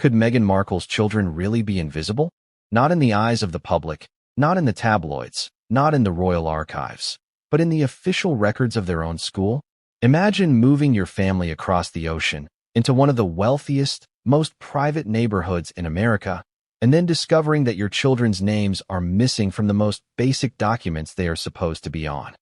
Could Meghan Markle's children really be invisible? Not in the eyes of the public, not in the tabloids, not in the royal archives, but in the official records of their own school? Imagine moving your family across the ocean into one of the wealthiest, most private neighborhoods in America, and then discovering that your children's names are missing from the most basic documents they are supposed to be on.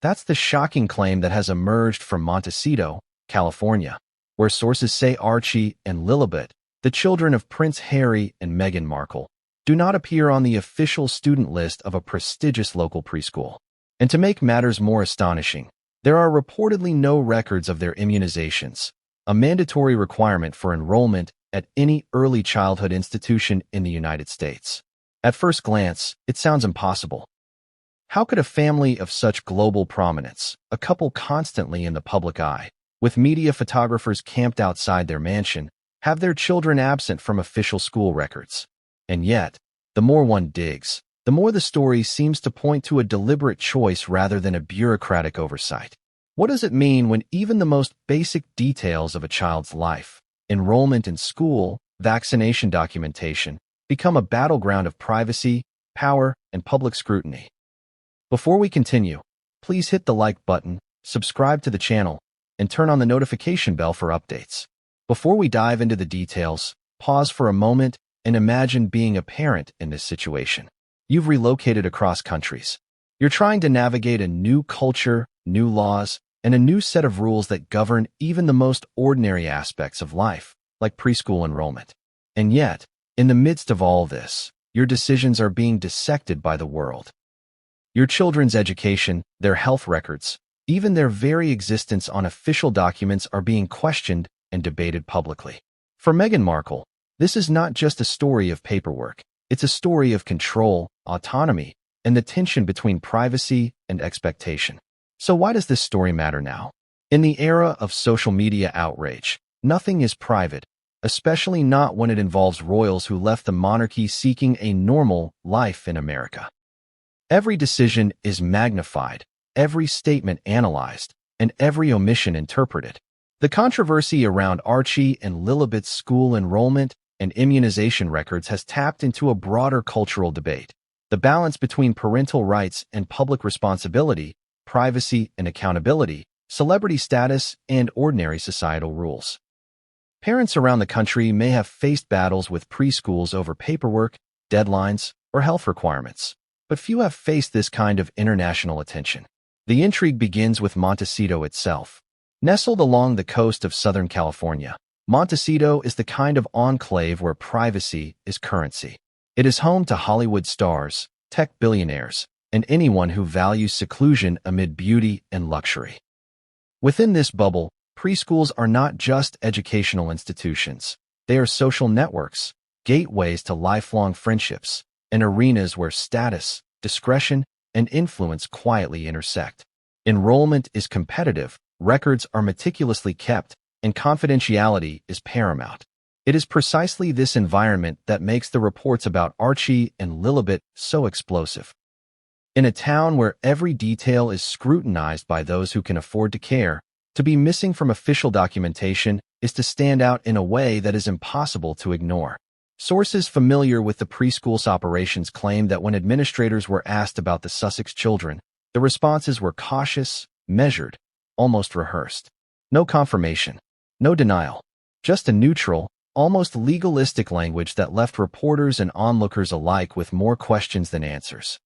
That's the shocking claim that has emerged from Montecito, California, where sources say Archie and Lillibet, the children of Prince Harry and Meghan Markle, do not appear on the official student list of a prestigious local preschool. And to make matters more astonishing, there are reportedly no records of their immunizations, a mandatory requirement for enrollment at any early childhood institution in the United States. At first glance, it sounds impossible. How could a family of such global prominence, a couple constantly in the public eye, with media photographers camped outside their mansion, have their children absent from official school records? And yet, the more one digs, the more the story seems to point to a deliberate choice rather than a bureaucratic oversight. What does it mean when even the most basic details of a child's life, enrollment in school, vaccination documentation, become a battleground of privacy, power, and public scrutiny? Before we continue, please hit the like button, subscribe to the channel, and turn on the notification bell for updates. Before we dive into the details, pause for a moment and imagine being a parent in this situation. You've relocated across countries. You're trying to navigate a new culture, new laws, and a new set of rules that govern even the most ordinary aspects of life, like preschool enrollment. And yet, in the midst of all this, your decisions are being dissected by the world. Your children's education, their health records, even their very existence on official documents are being questioned and debated publicly. For Meghan Markle, this is not just a story of paperwork. It's a story of control, autonomy, and the tension between privacy and expectation. So why does this story matter now? In the era of social media outrage, nothing is private, especially not when it involves royals who left the monarchy seeking a normal life in America. Every decision is magnified, every statement analyzed, and every omission interpreted. The controversy around Archie and Lillibet's school enrollment and immunization records has tapped into a broader cultural debate. The balance between parental rights and public responsibility, privacy and accountability, celebrity status, and ordinary societal rules. Parents around the country may have faced battles with preschools over paperwork, deadlines, or health requirements, but few have faced this kind of international attention. The intrigue begins with Montecito itself. Nestled along the coast of Southern California, Montecito is the kind of enclave where privacy is currency. It is home to Hollywood stars, tech billionaires, and anyone who values seclusion amid beauty and luxury. Within this bubble, preschools are not just educational institutions. They are social networks, gateways to lifelong friendships, and arenas where status, discretion, and influence quietly intersect. Enrollment is competitive, records are meticulously kept, and confidentiality is paramount. It is precisely this environment that makes the reports about Archie and Lillibet so explosive. In a town where every detail is scrutinized by those who can afford to care, to be missing from official documentation is to stand out in a way that is impossible to ignore. Sources familiar with the preschool's operations claim that when administrators were asked about the Sussex children, the responses were cautious, measured, almost rehearsed. No confirmation, no denial, just a neutral, almost legalistic language that left reporters and onlookers alike with more questions than answers.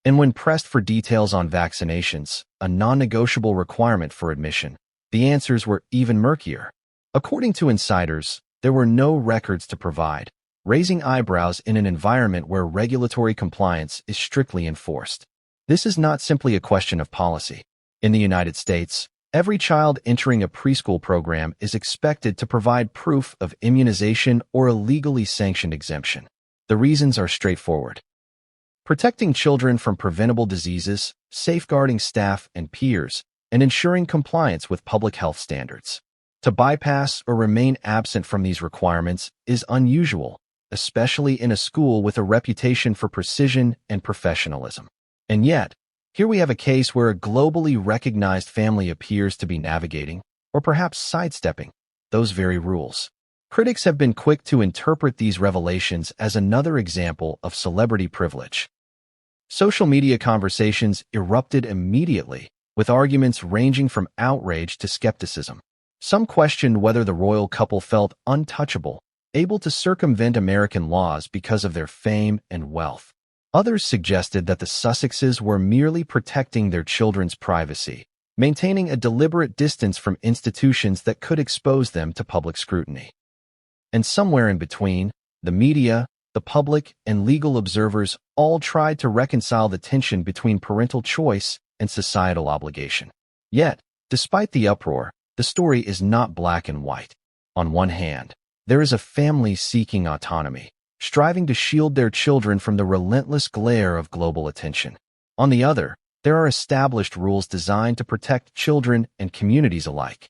And when pressed for details on vaccinations, a non-negotiable requirement for admission, the answers were even murkier. According to insiders, there were no records to provide, raising eyebrows in an environment where regulatory compliance is strictly enforced. This is not simply a question of policy. In the United States, every child entering a preschool program is expected to provide proof of immunization or a legally sanctioned exemption. The reasons are straightforward. Protecting children from preventable diseases, safeguarding staff and peers, and ensuring compliance with public health standards. To bypass or remain absent from these requirements is unusual, especially in a school with a reputation for precision and professionalism. And yet, here we have a case where a globally recognized family appears to be navigating, or perhaps sidestepping, those very rules. Critics have been quick to interpret these revelations as another example of celebrity privilege. Social media conversations erupted immediately, with arguments ranging from outrage to skepticism. Some questioned whether the royal couple felt untouchable, able to circumvent American laws because of their fame and wealth. Others suggested that the Sussexes were merely protecting their children's privacy, maintaining a deliberate distance from institutions that could expose them to public scrutiny. And somewhere in between, the media, the public, and legal observers all tried to reconcile the tension between parental choice and societal obligation. Yet, despite the uproar, the story is not black and white. On one hand, there is a family seeking autonomy, striving to shield their children from the relentless glare of global attention. On the other, there are established rules designed to protect children and communities alike.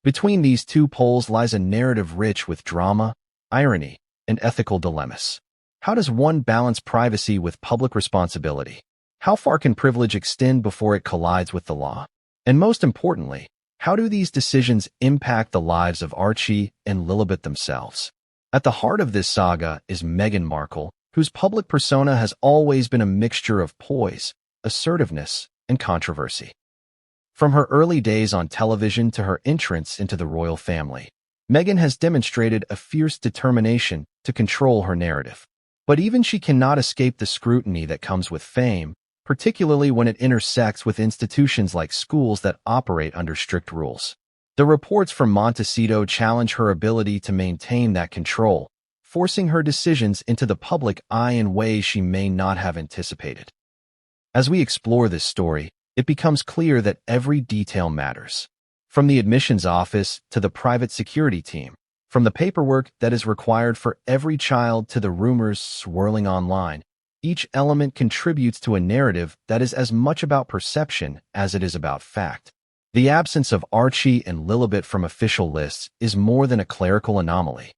Between these two poles lies a narrative rich with drama, irony, and ethical dilemmas. How does one balance privacy with public responsibility? How far can privilege extend before it collides with the law? And most importantly, how do these decisions impact the lives of Archie and Lillibet themselves? At the heart of this saga is Meghan Markle, whose public persona has always been a mixture of poise, assertiveness, and controversy. From her early days on television to her entrance into the royal family, Meghan has demonstrated a fierce determination to control her narrative. But even she cannot escape the scrutiny that comes with fame, particularly when it intersects with institutions like schools that operate under strict rules. The reports from Montecito challenge her ability to maintain that control, forcing her decisions into the public eye in ways she may not have anticipated. As we explore this story, it becomes clear that every detail matters. From the admissions office to the private security team, from the paperwork that is required for every child to the rumors swirling online, each element contributes to a narrative that is as much about perception as it is about fact. The absence of Archie and Lillibet from official lists is more than a clerical anomaly.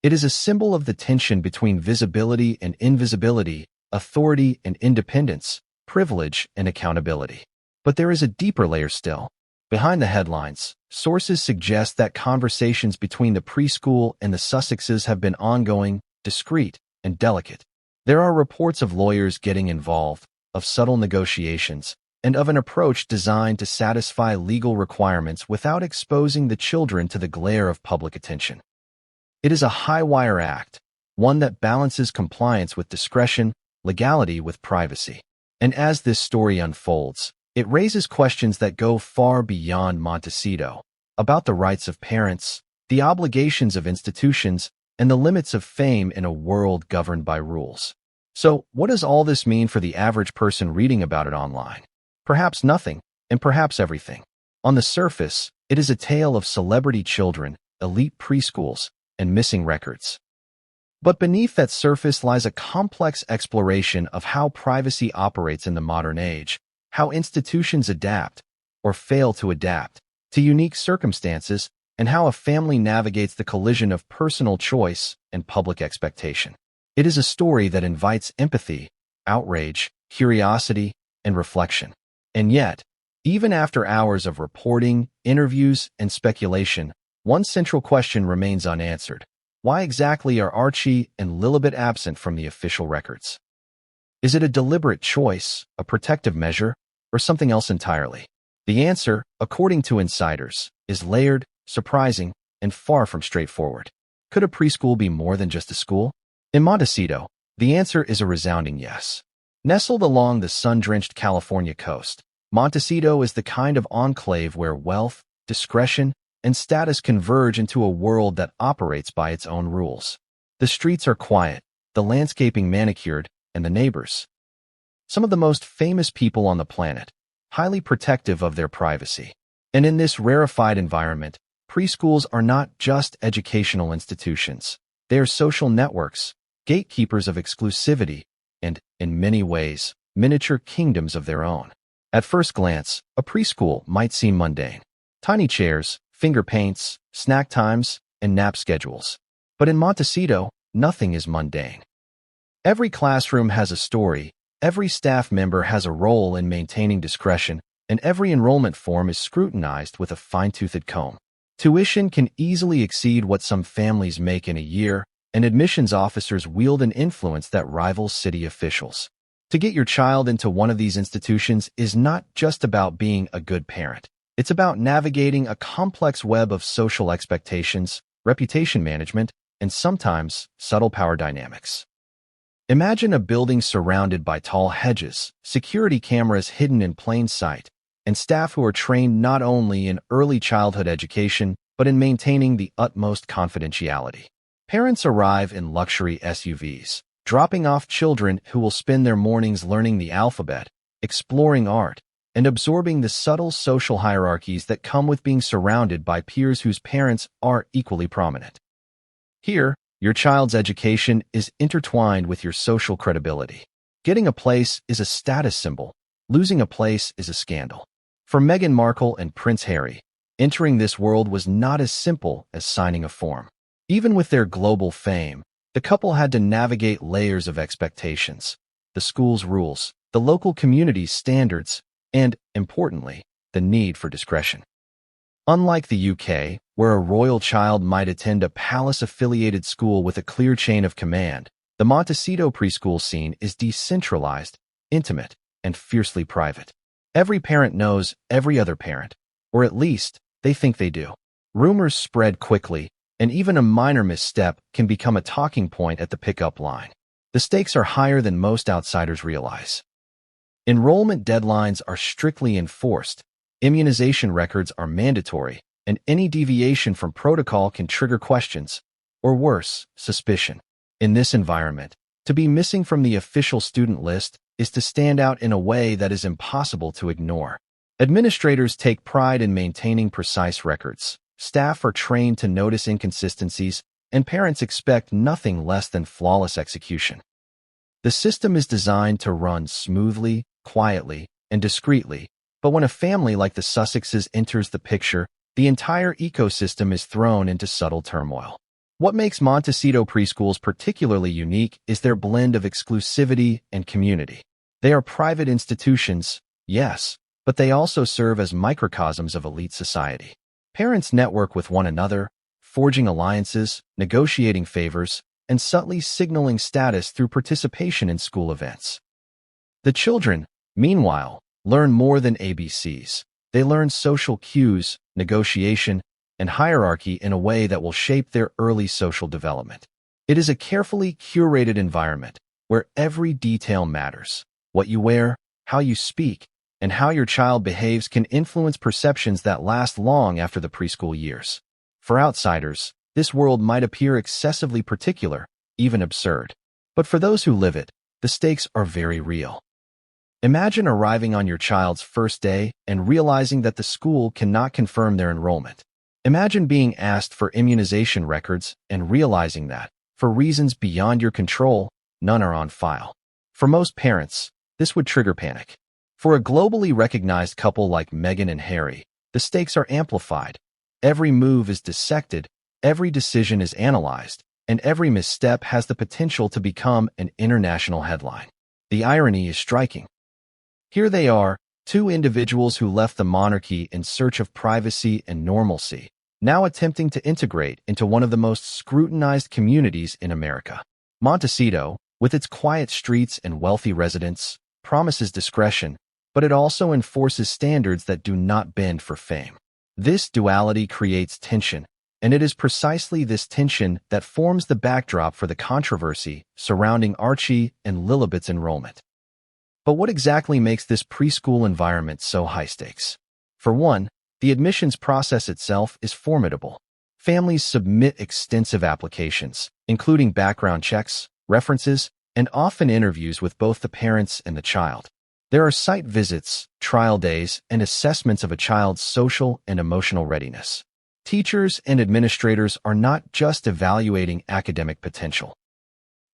It is a symbol of the tension between visibility and invisibility, authority and independence, privilege and accountability. But there is a deeper layer still. Behind the headlines, sources suggest that conversations between the preschool and the Sussexes have been ongoing, discreet, and delicate. There are reports of lawyers getting involved, of subtle negotiations, and of an approach designed to satisfy legal requirements without exposing the children to the glare of public attention. It is a high-wire act, one that balances compliance with discretion, legality with privacy. And as this story unfolds, it raises questions that go far beyond Montecito, about the rights of parents, the obligations of institutions, and the limits of fame in a world governed by rules. So, what does all this mean for the average person reading about it online? Perhaps nothing, and perhaps everything. On the surface, it is a tale of celebrity children, elite preschools, and missing records. But beneath that surface lies a complex exploration of how privacy operates in the modern age, how institutions adapt, or fail to adapt, to unique circumstances, and how a family navigates the collision of personal choice and public expectation. It is a story that invites empathy, outrage, curiosity, and reflection. And yet, even after hours of reporting, interviews, and speculation, one central question remains unanswered. Why exactly are Archie and Lillibet absent from the official records? Is it a deliberate choice, a protective measure, or something else entirely? The answer, according to insiders, is layered, surprising, and far from straightforward. Could a preschool be more than just a school? In Montecito, the answer is a resounding yes. Nestled along the sun-drenched California coast, Montecito is the kind of enclave where wealth, discretion, and status converge into a world that operates by its own rules. The streets are quiet, the landscaping manicured, and the neighbors, some of the most famous people on the planet, highly protective of their privacy. And in this rarefied environment, preschools are not just educational institutions. They are social networks, gatekeepers of exclusivity, and, in many ways, miniature kingdoms of their own. At first glance, a preschool might seem mundane. Tiny chairs, finger paints, snack times, and nap schedules. But in Montecito, nothing is mundane. Every classroom has a story, every staff member has a role in maintaining discretion, and every enrollment form is scrutinized with a fine-toothed comb. Tuition can easily exceed what some families make in a year, and admissions officers wield an influence that rivals city officials. To get your child into one of these institutions is not just about being a good parent. It's about navigating a complex web of social expectations, reputation management, and sometimes subtle power dynamics. Imagine a building surrounded by tall hedges, security cameras hidden in plain sight, and staff who are trained not only in early childhood education, but in maintaining the utmost confidentiality. Parents arrive in luxury SUVs, dropping off children who will spend their mornings learning the alphabet, exploring art, and absorbing the subtle social hierarchies that come with being surrounded by peers whose parents are equally prominent. Here, your child's education is intertwined with your social credibility. Getting a place is a status symbol. Losing a place is a scandal. For Meghan Markle and Prince Harry, entering this world was not as simple as signing a form. Even with their global fame, the couple had to navigate layers of expectations, the school's rules, the local community's standards, and, importantly, the need for discretion. Unlike the UK, where a royal child might attend a palace-affiliated school with a clear chain of command, the Montecito preschool scene is decentralized, intimate, and fiercely private. Every parent knows every other parent, or at least they think they do. Rumors spread quickly, and even a minor misstep can become a talking point at the pickup line. The stakes are higher than most outsiders realize. Enrollment deadlines are strictly enforced, immunization records are mandatory, and any deviation from protocol can trigger questions, or worse, suspicion. In this environment, to be missing from the official student list is to stand out in a way that is impossible to ignore. Administrators take pride in maintaining precise records. Staff are trained to notice inconsistencies, and parents expect nothing less than flawless execution. The system is designed to run smoothly, quietly, and discreetly, but when a family like the Sussexes enters the picture, the entire ecosystem is thrown into subtle turmoil. What makes Montecito preschools particularly unique is their blend of exclusivity and community. They are private institutions, yes, but they also serve as microcosms of elite society. Parents network with one another, forging alliances, negotiating favors, and subtly signaling status through participation in school events. The children, meanwhile, learn more than ABCs. They learn social cues, negotiation, and hierarchy in a way that will shape their early social development. It is a carefully curated environment where every detail matters. What you wear, how you speak, and how your child behaves can influence perceptions that last long after the preschool years. For outsiders, this world might appear excessively particular, even absurd. But for those who live it, the stakes are very real. Imagine arriving on your child's first day and realizing that the school cannot confirm their enrollment. Imagine being asked for immunization records and realizing that, for reasons beyond your control, none are on file. For most parents, this would trigger panic. For a globally recognized couple like Meghan and Harry, the stakes are amplified. Every move is dissected, every decision is analyzed, and every misstep has the potential to become an international headline. The irony is striking. Here they are, two individuals who left the monarchy in search of privacy and normalcy, now attempting to integrate into one of the most scrutinized communities in America. Montecito, with its quiet streets and wealthy residents, promises discretion, but it also enforces standards that do not bend for fame. This duality creates tension, and it is precisely this tension that forms the backdrop for the controversy surrounding Archie and Lillibet's enrollment. But what exactly makes this preschool environment so high stakes? For one, the admissions process itself is formidable. Families submit extensive applications, including background checks, references, and often interviews with both the parents and the child. There are site visits, trial days, and assessments of a child's social and emotional readiness. Teachers and administrators are not just evaluating academic potential.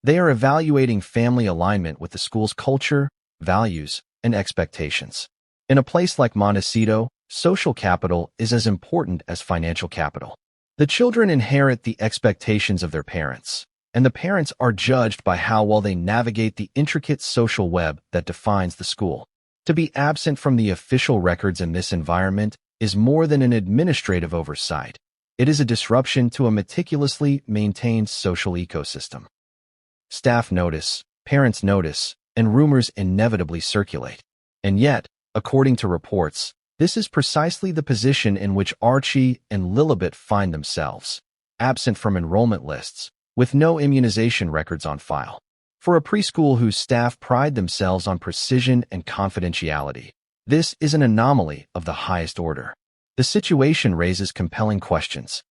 They are evaluating family alignment with the school's culture, values, and expectations. In a place like Montecito, social capital is as important as financial capital. The children inherit the expectations of their parents, and the parents are judged by how well they navigate the intricate social web that defines the school. To be absent from the official records in this environment is more than an administrative oversight. It is a disruption to a meticulously maintained social ecosystem. Staff notice, parents notice, and rumors inevitably circulate. And yet, according to reports, this is precisely the position in which Archie and Lillibet find themselves, absent from enrollment lists, with no immunization records on file. For a preschool whose staff pride themselves on precision and confidentiality, this is an anomaly of the highest order. The situation raises compelling questions.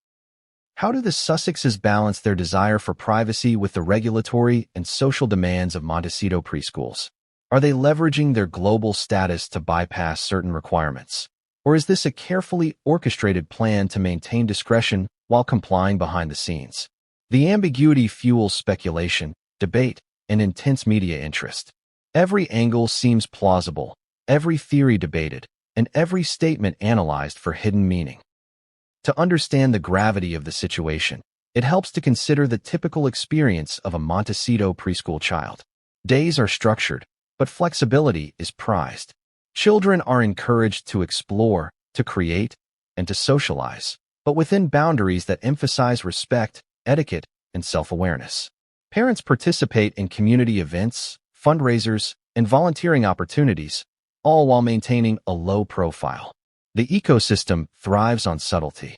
How do the Sussexes balance their desire for privacy with the regulatory and social demands of Montecito preschools? Are they leveraging their global status to bypass certain requirements? Or is this a carefully orchestrated plan to maintain discretion while complying behind the scenes? The ambiguity fuels speculation, debate, and intense media interest. Every angle seems plausible, every theory debated, and every statement analyzed for hidden meaning. To understand the gravity of the situation, it helps to consider the typical experience of a Montecito preschool child. Days are structured, but flexibility is prized. Children are encouraged to explore, to create, and to socialize, but within boundaries that emphasize respect, etiquette, and self-awareness. Parents participate in community events, fundraisers, and volunteering opportunities, all while maintaining a low profile. The ecosystem thrives on subtlety.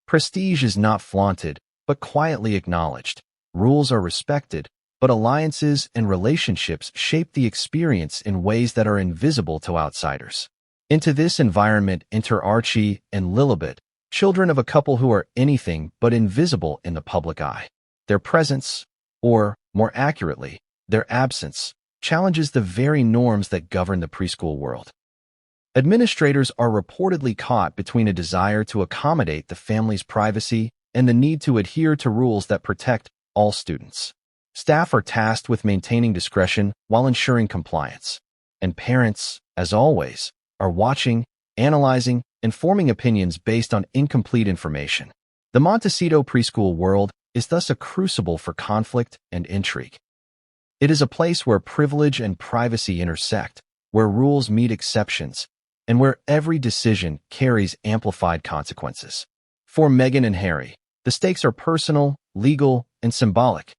Prestige is not flaunted, but quietly acknowledged. Rules are respected, but alliances and relationships shape the experience in ways that are invisible to outsiders. Into this environment enter Archie and Lillibet, children of a couple who are anything but invisible in the public eye. Their presence, or, more accurately, their absence, challenges the very norms that govern the preschool world. Administrators are reportedly caught between a desire to accommodate the family's privacy and the need to adhere to rules that protect all students. Staff are tasked with maintaining discretion while ensuring compliance. And parents, as always, are watching, analyzing, and forming opinions based on incomplete information. The Montecito preschool world is thus a crucible for conflict and intrigue. It is a place where privilege and privacy intersect, where rules meet exceptions, and where every decision carries amplified consequences. For Meghan and Harry, the stakes are personal, legal, and symbolic.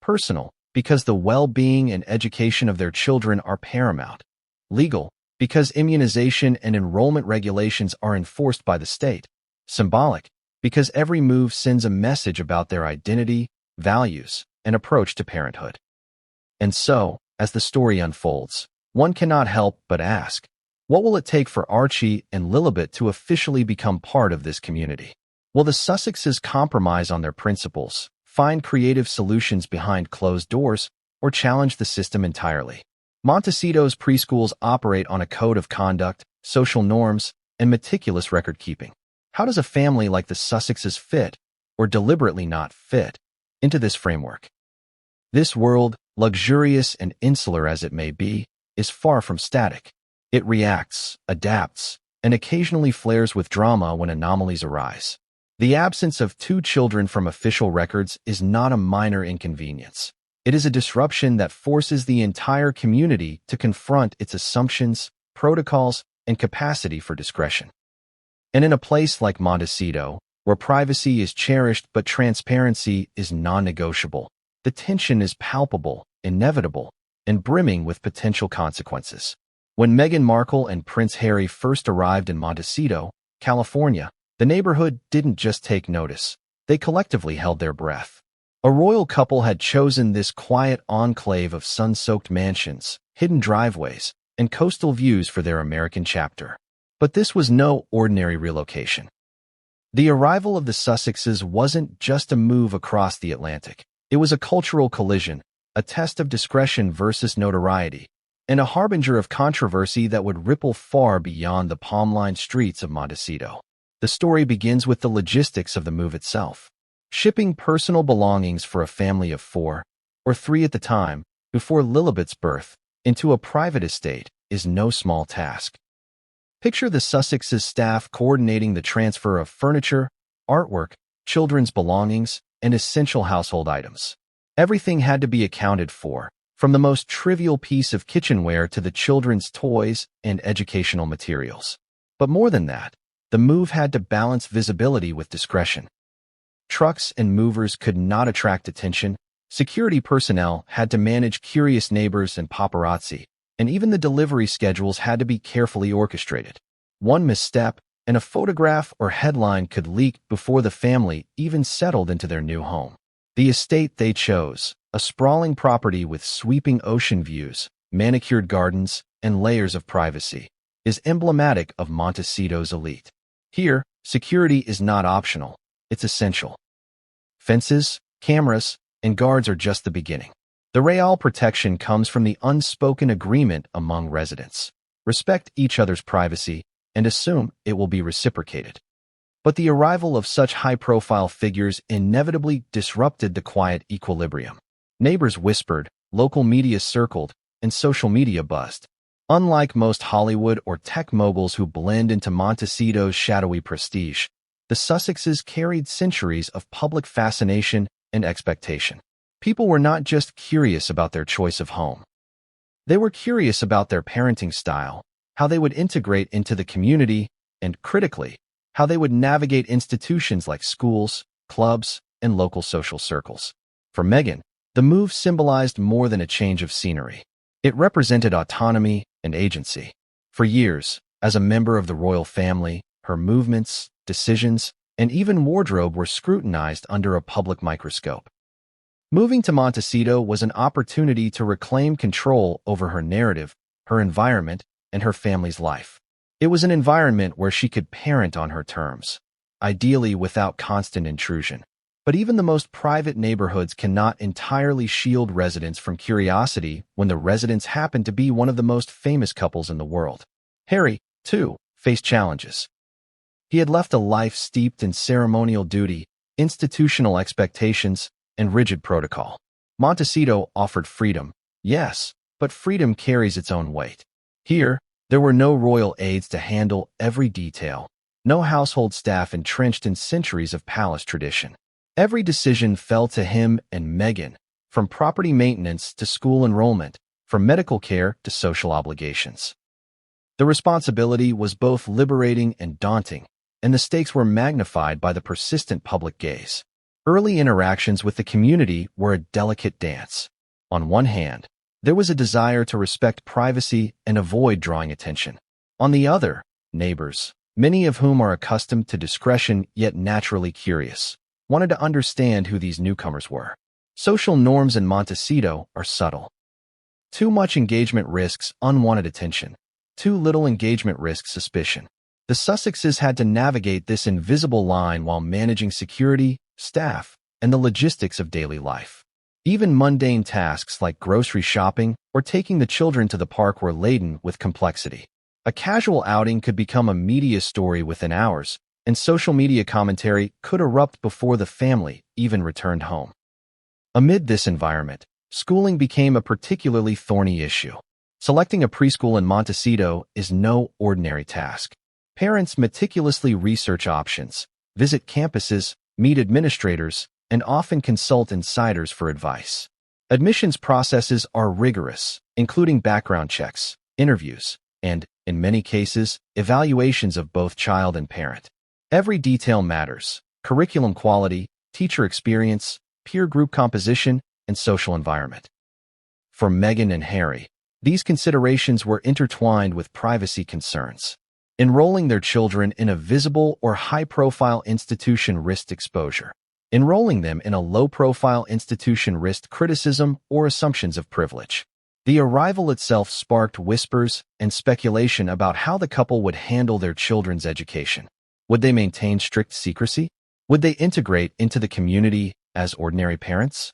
Personal, because the well-being and education of their children are paramount. Legal, because immunization and enrollment regulations are enforced by the state. Symbolic, because every move sends a message about their identity, values, and approach to parenthood. And so, as the story unfolds, one cannot help but ask, what will it take for Archie and Lillibet to officially become part of this community? Will the Sussexes compromise on their principles, find creative solutions behind closed doors, or challenge the system entirely? Montecito's preschools operate on a code of conduct, social norms, and meticulous record-keeping. How does a family like the Sussexes fit, or deliberately not fit, into this framework? This world, luxurious and insular as it may be, is far from static. It reacts, adapts, and occasionally flares with drama when anomalies arise. The absence of 2 children from official records is not a minor inconvenience. It is a disruption that forces the entire community to confront its assumptions, protocols, and capacity for discretion. And in a place like Montecito, where privacy is cherished but transparency is non-negotiable, the tension is palpable, inevitable, and brimming with potential consequences. When Meghan Markle and Prince Harry first arrived in Montecito, California, the neighborhood didn't just take notice, they collectively held their breath. A royal couple had chosen this quiet enclave of sun-soaked mansions, hidden driveways, and coastal views for their American chapter. But this was no ordinary relocation. The arrival of the Sussexes wasn't just a move across the Atlantic. It was a cultural collision, a test of discretion versus notoriety, and a harbinger of controversy that would ripple far beyond the palm-lined streets of Montecito. The story begins with the logistics of the move itself. Shipping personal belongings for a family of 4, or 3 at the time, before Lillibet's birth, into a private estate is no small task. Picture the Sussexes staff coordinating the transfer of furniture, artwork, children's belongings, and essential household items. Everything had to be accounted for, from the most trivial piece of kitchenware to the children's toys and educational materials. But more than that, the move had to balance visibility with discretion. Trucks and movers could not attract attention, security personnel had to manage curious neighbors and paparazzi, and even the delivery schedules had to be carefully orchestrated. One misstep, and a photograph or headline could leak before the family even settled into their new home. The estate they chose, a sprawling property with sweeping ocean views, manicured gardens, and layers of privacy, is emblematic of Montecito's elite. Here, security is not optional, it's essential. Fences, cameras, and guards are just the beginning. The real protection comes from the unspoken agreement among residents. Respect each other's privacy and assume it will be reciprocated. But the arrival of such high-profile figures inevitably disrupted the quiet equilibrium. Neighbors whispered, local media circled, and social media buzzed. Unlike most Hollywood or tech moguls who blend into Montecito's shadowy prestige, the Sussexes carried centuries of public fascination and expectation. People were not just curious about their choice of home. They were curious about their parenting style, how they would integrate into the community, and, critically, how they would navigate institutions like schools, clubs, and local social circles. For Meghan, the move symbolized more than a change of scenery. It represented autonomy and agency. For years, as a member of the royal family, her movements, decisions, and even wardrobe were scrutinized under a public microscope. Moving to Montecito was an opportunity to reclaim control over her narrative, her environment, and her family's life. It was an environment where she could parent on her terms, ideally without constant intrusion. But even the most private neighborhoods cannot entirely shield residents from curiosity when the residents happen to be one of the most famous couples in the world. Harry, too, faced challenges. He had left a life steeped in ceremonial duty, institutional expectations, and rigid protocol. Montecito offered freedom, yes, but freedom carries its own weight. Here, there were no royal aides to handle every detail, no household staff entrenched in centuries of palace tradition. Every decision fell to him and Meghan, from property maintenance to school enrollment, from medical care to social obligations. The responsibility was both liberating and daunting, and the stakes were magnified by the persistent public gaze. Early interactions with the community were a delicate dance. On one hand, there was a desire to respect privacy and avoid drawing attention. On the other, neighbors, many of whom are accustomed to discretion yet naturally curious, wanted to understand who these newcomers were. Social norms in Montecito are subtle. Too much engagement risks unwanted attention. Too little engagement risks suspicion. The Sussexes had to navigate this invisible line while managing security, staff, and the logistics of daily life. Even mundane tasks like grocery shopping or taking the children to the park were laden with complexity. A casual outing could become a media story within hours, and social media commentary could erupt before the family even returned home. Amid this environment, schooling became a particularly thorny issue. Selecting a preschool in Montecito is no ordinary task. Parents meticulously research options, visit campuses, meet administrators, and often consult insiders for advice. Admissions processes are rigorous, including background checks, interviews, and, in many cases, evaluations of both child and parent. Every detail matters: curriculum quality, teacher experience, peer group composition, and social environment. For Meghan and Harry, these considerations were intertwined with privacy concerns. Enrolling their children in a visible or high-profile institution risked exposure. Enrolling them in a low-profile institution risked criticism or assumptions of privilege. The arrival itself sparked whispers and speculation about how the couple would handle their children's education. Would they maintain strict secrecy? Would they integrate into the community as ordinary parents?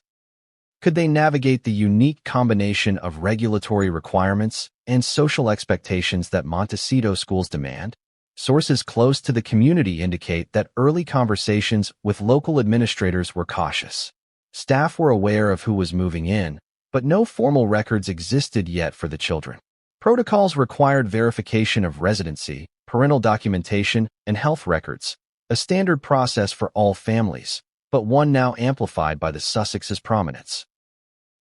Could they navigate the unique combination of regulatory requirements and social expectations that Montecito schools demand? Sources close to the community indicate that early conversations with local administrators were cautious. Staff were aware of who was moving in, but no formal records existed yet for the children. Protocols required verification of residency, parental documentation, and health records, a standard process for all families, but one now amplified by the Sussexes' prominence.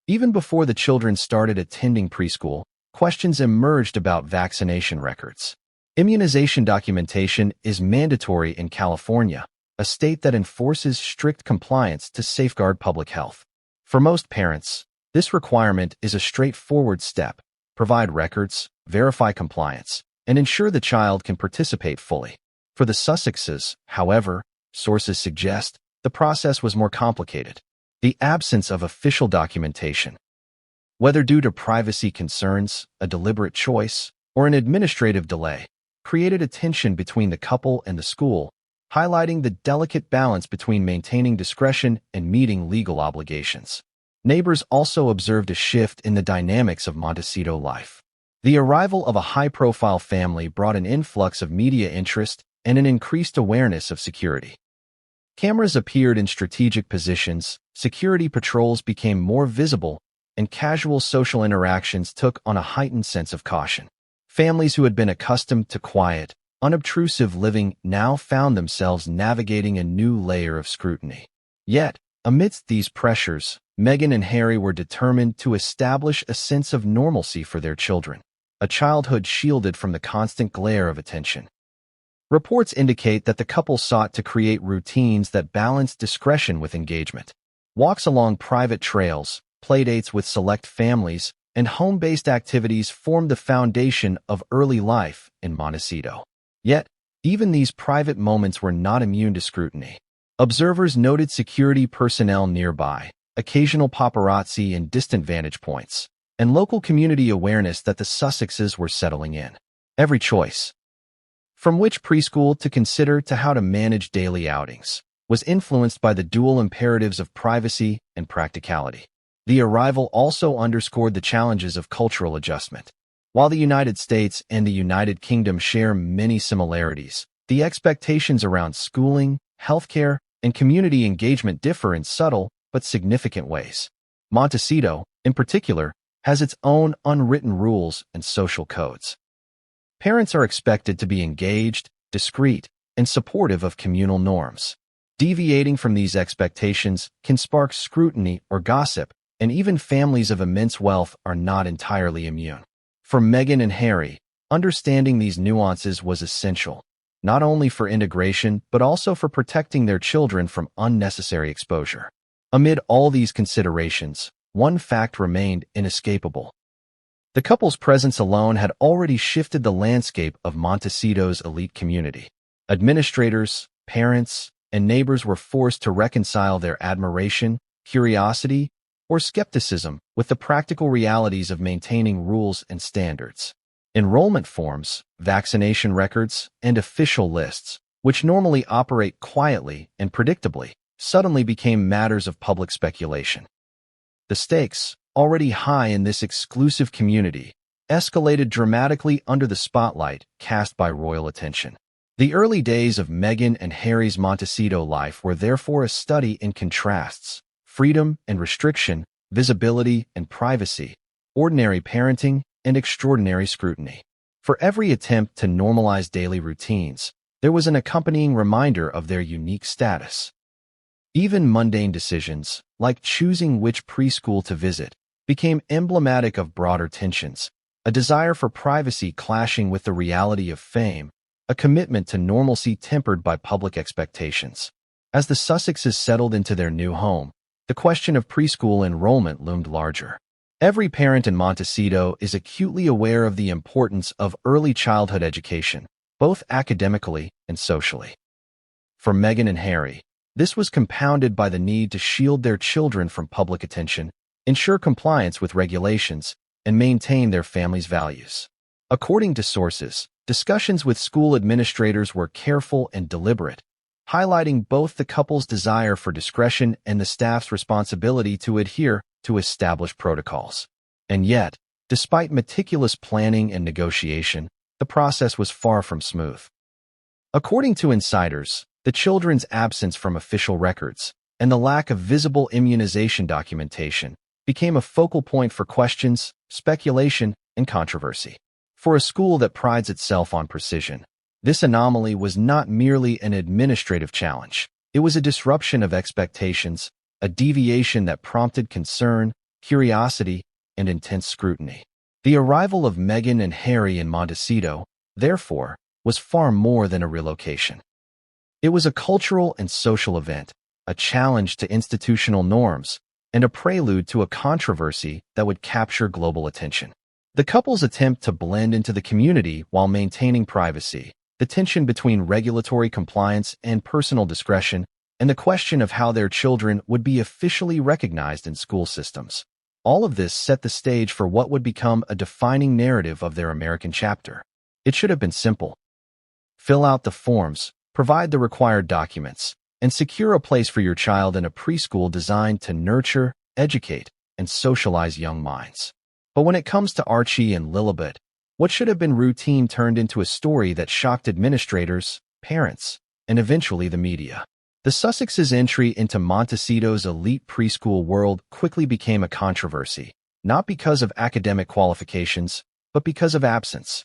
Even before the children started attending preschool, questions emerged about vaccination records. Immunization documentation is mandatory in California, a state that enforces strict compliance to safeguard public health. For most parents, this requirement is a straightforward step: provide records, verify compliance, and ensure the child can participate fully. For the Sussexes, however, sources suggest the process was more complicated. The absence of official documentation, whether due to privacy concerns, a deliberate choice, or an administrative delay, created a tension between the couple and the school, highlighting the delicate balance between maintaining discretion and meeting legal obligations. Neighbors also observed a shift in the dynamics of Montecito life. The arrival of a high-profile family brought an influx of media interest and an increased awareness of security. Cameras appeared in strategic positions, security patrols became more visible, and casual social interactions took on a heightened sense of caution. Families who had been accustomed to quiet, unobtrusive living now found themselves navigating a new layer of scrutiny. Yet, amidst these pressures, Meghan and Harry were determined to establish a sense of normalcy for their children, a childhood shielded from the constant glare of attention. Reports indicate that the couple sought to create routines that balanced discretion with engagement. Walks along private trails, playdates with select families, and home-based activities formed the foundation of early life in Montecito. Yet, even these private moments were not immune to scrutiny. Observers noted security personnel nearby, occasional paparazzi in distant vantage points, and local community awareness that the Sussexes were settling in. Every choice, from which preschool to consider to how to manage daily outings, was influenced by the dual imperatives of privacy and practicality. The arrival also underscored the challenges of cultural adjustment. While the United States and the United Kingdom share many similarities, the expectations around schooling, healthcare, and community engagement differ in subtle but significant ways. Montecito, in particular, has its own unwritten rules and social codes. Parents are expected to be engaged, discreet, and supportive of communal norms. Deviating from these expectations can spark scrutiny or gossip, and even families of immense wealth are not entirely immune. For Meghan and Harry, understanding these nuances was essential, not only for integration but also for protecting their children from unnecessary exposure. Amid all these considerations, one fact remained inescapable. The couple's presence alone had already shifted the landscape of Montecito's elite community. Administrators, parents, and neighbors were forced to reconcile their admiration, curiosity, or skepticism with the practical realities of maintaining rules and standards. Enrollment forms, vaccination records, and official lists, which normally operate quietly and predictably, suddenly became matters of public speculation. The stakes, already high in this exclusive community, escalated dramatically under the spotlight cast by royal attention. The early days of Meghan and Harry's Montecito life were therefore a study in contrasts: freedom and restriction, visibility and privacy, ordinary parenting and extraordinary scrutiny. For every attempt to normalize daily routines, there was an accompanying reminder of their unique status. Even mundane decisions, like choosing which preschool to visit, became emblematic of broader tensions: a desire for privacy clashing with the reality of fame, a commitment to normalcy tempered by public expectations. As the Sussexes settled into their new home, the question of preschool enrollment loomed larger. Every parent in Montecito is acutely aware of the importance of early childhood education, both academically and socially. For Meghan and Harry, this was compounded by the need to shield their children from public attention, ensure compliance with regulations, and maintain their family's values. According to sources, discussions with school administrators were careful and deliberate, highlighting both the couple's desire for discretion and the staff's responsibility to adhere to established protocols. And yet, despite meticulous planning and negotiation, the process was far from smooth. According to insiders, the children's absence from official records and the lack of visible immunization documentation became a focal point for questions, speculation, and controversy. For a school that prides itself on precision, this anomaly was not merely an administrative challenge. It was a disruption of expectations, a deviation that prompted concern, curiosity, and intense scrutiny. The arrival of Meghan and Harry in Montecito, therefore, was far more than a relocation. It was a cultural and social event, a challenge to institutional norms, and a prelude to a controversy that would capture global attention. The couple's attempt to blend into the community while maintaining privacy, the tension between regulatory compliance and personal discretion, and the question of how their children would be officially recognized in school systems. All of this set the stage for what would become a defining narrative of their American chapter. It should have been simple. Fill out the forms, provide the required documents, and secure a place for your child in a preschool designed to nurture, educate, and socialize young minds. But when it comes to Archie and Lillibet, what should have been routine turned into a story that shocked administrators, parents, and eventually the media. The Sussexes' entry into Montecito's elite preschool world quickly became a controversy, not because of academic qualifications, but because of absence.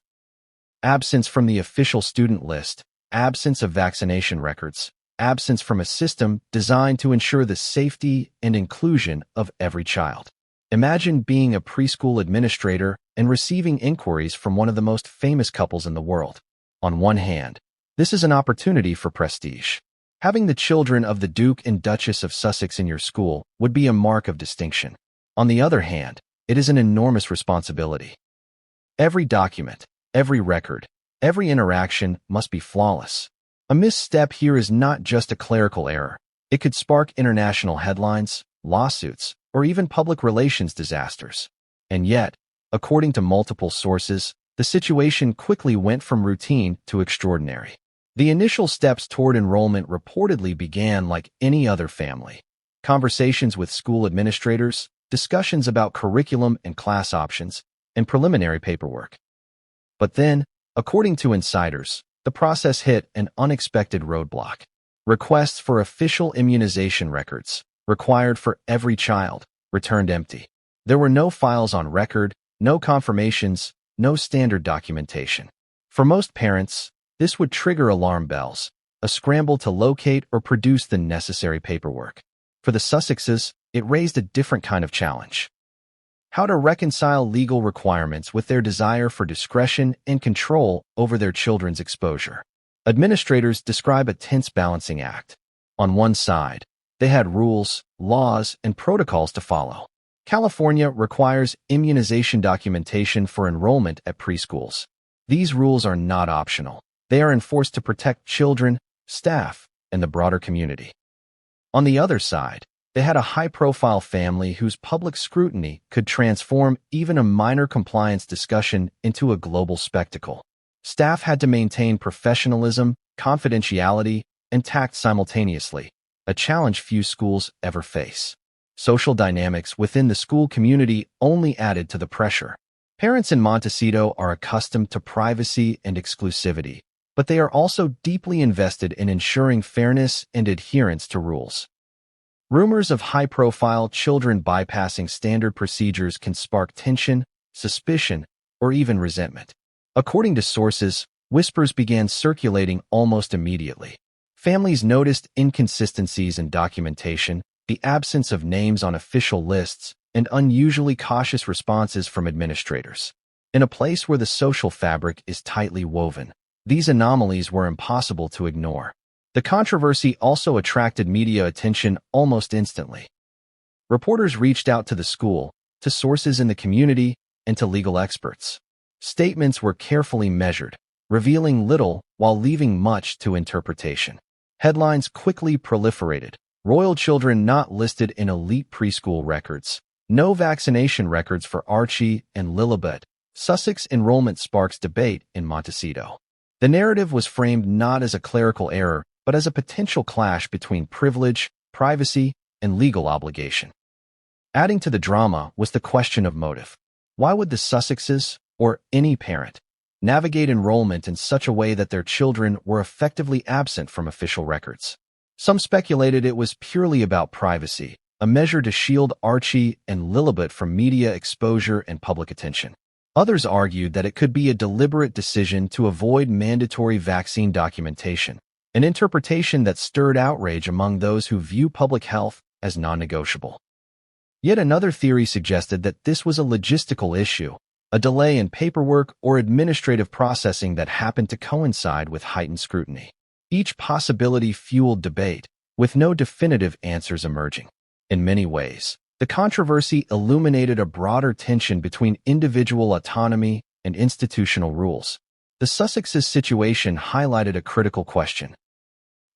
Absence from the official student list, absence of vaccination records, absence from a system designed to ensure the safety and inclusion of every child. Imagine being a preschool administrator and receiving inquiries from one of the most famous couples in the world. On one hand, this is an opportunity for prestige. Having the children of the Duke and Duchess of Sussex in your school would be a mark of distinction. On the other hand, it is an enormous responsibility. Every document, every record, every interaction must be flawless. A misstep here is not just a clerical error. It could spark international headlines, lawsuits, or even public relations disasters. And yet, according to multiple sources, the situation quickly went from routine to extraordinary. The initial steps toward enrollment reportedly began like any other family. Conversations with school administrators, discussions about curriculum and class options, and preliminary paperwork. But then, according to insiders, the process hit an unexpected roadblock. Requests for official immunization records, required for every child, returned empty. There were no files on record, no confirmations, no standard documentation. For most parents, this would trigger alarm bells, a scramble to locate or produce the necessary paperwork. For the Sussexes, it raised a different kind of challenge. How to reconcile legal requirements with their desire for discretion and control over their children's exposure. Administrators describe a tense balancing act. On one side, they had rules, laws, and protocols to follow. California requires immunization documentation for enrollment at preschools. These rules are not optional. They are enforced to protect children, staff, and the broader community. On the other side, they had a high-profile family whose public scrutiny could transform even a minor compliance discussion into a global spectacle. Staff had to maintain professionalism, confidentiality, and tact simultaneously, a challenge few schools ever face. Social dynamics within the school community only added to the pressure. Parents in Montecito are accustomed to privacy and exclusivity, but they are also deeply invested in ensuring fairness and adherence to rules. Rumors of high-profile children bypassing standard procedures can spark tension, suspicion, or even resentment. According to sources, whispers began circulating almost immediately. Families noticed inconsistencies in documentation, the absence of names on official lists, and unusually cautious responses from administrators. In a place where the social fabric is tightly woven, these anomalies were impossible to ignore. The controversy also attracted media attention almost instantly. Reporters reached out to the school, to sources in the community, and to legal experts. Statements were carefully measured, revealing little while leaving much to interpretation. Headlines quickly proliferated. Royal children not listed in elite preschool records. No vaccination records for Archie and Lillibet. Sussex enrollment sparks debate in Montecito. The narrative was framed not as a clerical error, but as a potential clash between privilege, privacy, and legal obligation. Adding to the drama was the question of motive. Why would the Sussexes, or any parent, navigate enrollment in such a way that their children were effectively absent from official records? Some speculated it was purely about privacy, a measure to shield Archie and Lillibet from media exposure and public attention. Others argued that it could be a deliberate decision to avoid mandatory vaccine documentation, an interpretation that stirred outrage among those who view public health as non-negotiable. Yet another theory suggested that this was a logistical issue, a delay in paperwork or administrative processing that happened to coincide with heightened scrutiny. Each possibility fueled debate, with no definitive answers emerging. In many ways, the controversy illuminated a broader tension between individual autonomy and institutional rules. The Sussexes' situation highlighted a critical question.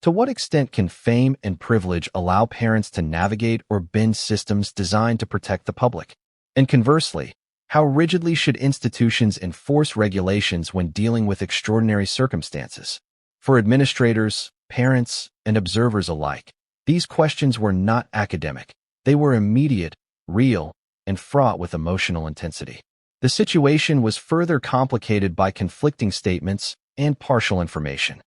To what extent can fame and privilege allow parents to navigate or bend systems designed to protect the public? And conversely, how rigidly should institutions enforce regulations when dealing with extraordinary circumstances? For administrators, parents, and observers alike, these questions were not academic. They were immediate, real, and fraught with emotional intensity. The situation was further complicated by conflicting statements and partial information.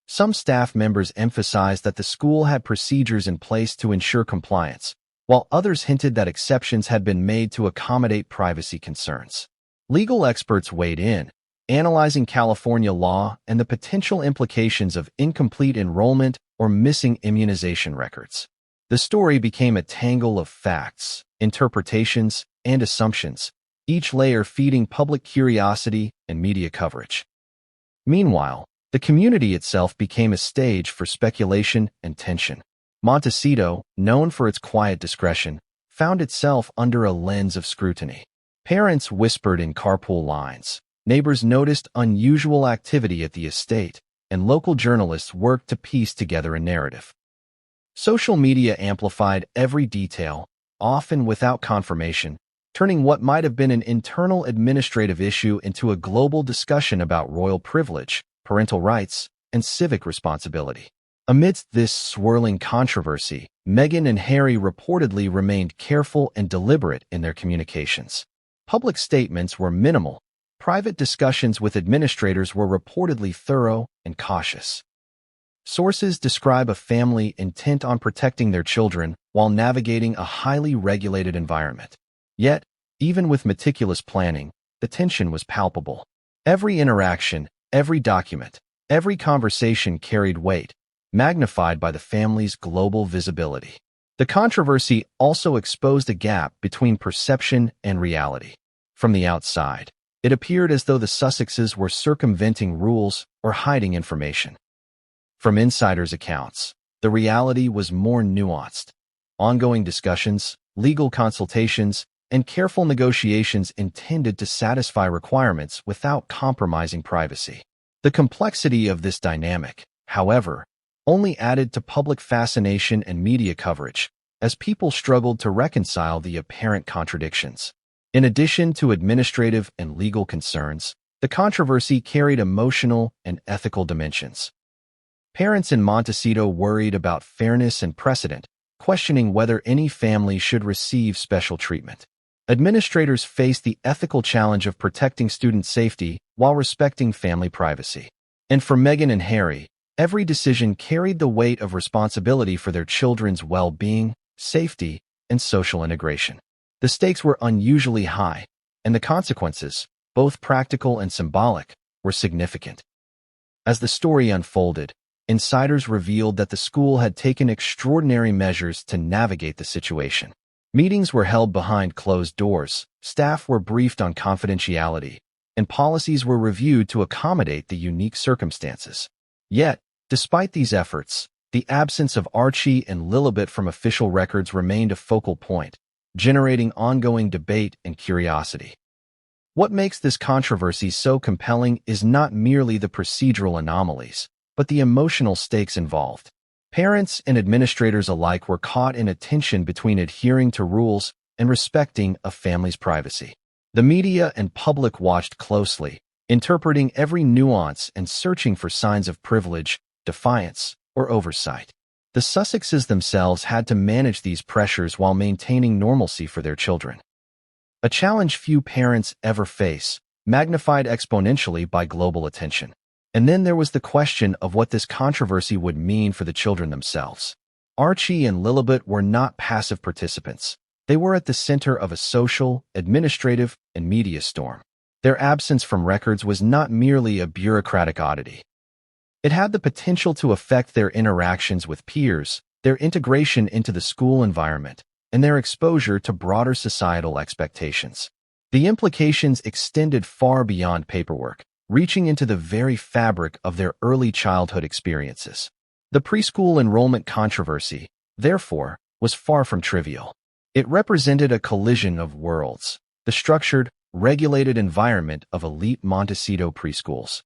Some staff members emphasized that the school had procedures in place to ensure compliance, while others hinted that exceptions had been made to accommodate privacy concerns. Legal experts weighed in, analyzing California law and the potential implications of incomplete enrollment or missing immunization records. The story became a tangle of facts, interpretations, and assumptions, each layer feeding public curiosity and media coverage. Meanwhile, the community itself became a stage for speculation and tension. Montecito, known for its quiet discretion, found itself under a lens of scrutiny. Parents whispered in carpool lines, neighbors noticed unusual activity at the estate, and local journalists worked to piece together a narrative. Social media amplified every detail, often without confirmation, turning what might have been an internal administrative issue into a global discussion about royal privilege, parental rights, and civic responsibility. Amidst this swirling controversy, Meghan and Harry reportedly remained careful and deliberate in their communications. Public statements were minimal. Private discussions with administrators were reportedly thorough and cautious. Sources describe a family intent on protecting their children while navigating a highly regulated environment. Yet, even with meticulous planning, the tension was palpable. Every interaction, every document, every conversation carried weight, magnified by the family's global visibility. The controversy also exposed a gap between perception and reality. From the outside, it appeared as though the Sussexes were circumventing rules or hiding information. From insiders' accounts, the reality was more nuanced. Ongoing discussions, legal consultations, and careful negotiations intended to satisfy requirements without compromising privacy. The complexity of this dynamic, however, only added to public fascination and media coverage, as people struggled to reconcile the apparent contradictions. In addition to administrative and legal concerns, the controversy carried emotional and ethical dimensions. Parents in Montecito worried about fairness and precedent, questioning whether any family should receive special treatment. Administrators faced the ethical challenge of protecting student safety while respecting family privacy. And for Meghan and Harry, every decision carried the weight of responsibility for their children's well-being, safety, and social integration. The stakes were unusually high, and the consequences, both practical and symbolic, were significant. As the story unfolded, insiders revealed that the school had taken extraordinary measures to navigate the situation. Meetings were held behind closed doors, staff were briefed on confidentiality, and policies were reviewed to accommodate the unique circumstances. Yet, despite these efforts, the absence of Archie and Lillibet from official records remained a focal point, generating ongoing debate and curiosity. What makes this controversy so compelling is not merely the procedural anomalies, but the emotional stakes involved. Parents and administrators alike were caught in a tension between adhering to rules and respecting a family's privacy. The media and public watched closely, interpreting every nuance and searching for signs of privilege, defiance, or oversight. The Sussexes themselves had to manage these pressures while maintaining normalcy for their children. A challenge few parents ever face, magnified exponentially by global attention. And then there was the question of what this controversy would mean for the children themselves. Archie and Lillibet were not passive participants. They were at the center of a social, administrative, and media storm. Their absence from records was not merely a bureaucratic oddity. It had the potential to affect their interactions with peers, their integration into the school environment, and their exposure to broader societal expectations. The implications extended far beyond paperwork, reaching into the very fabric of their early childhood experiences. The preschool enrollment controversy, therefore, was far from trivial. It represented a collision of worlds, the structured, regulated environment of elite Montecito preschools.